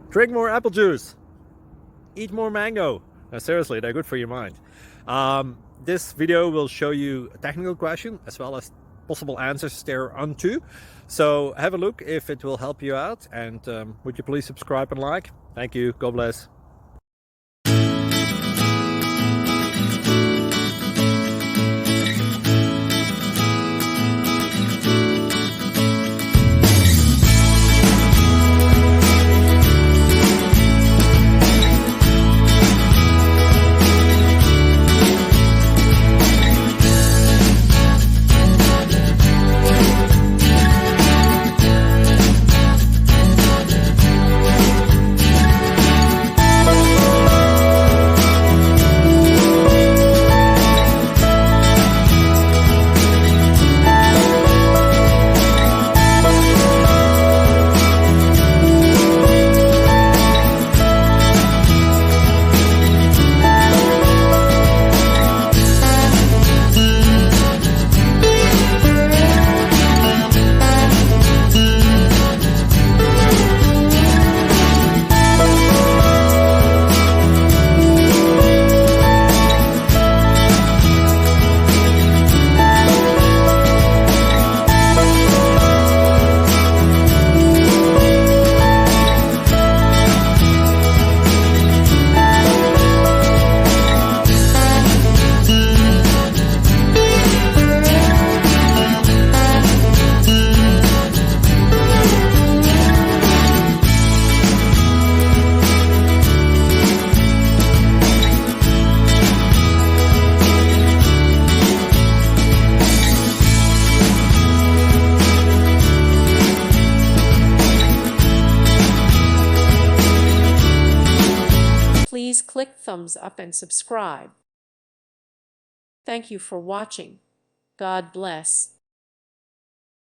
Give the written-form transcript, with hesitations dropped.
Drink more apple juice. Eat more mango. No, seriously, they're good for your mind. This video will show you a technical question as well as possible answers thereunto. So have a look if it will help you out, and would you please subscribe and like? Thank you. God bless. Please click thumbs up and subscribe. Thank you for watching. God bless.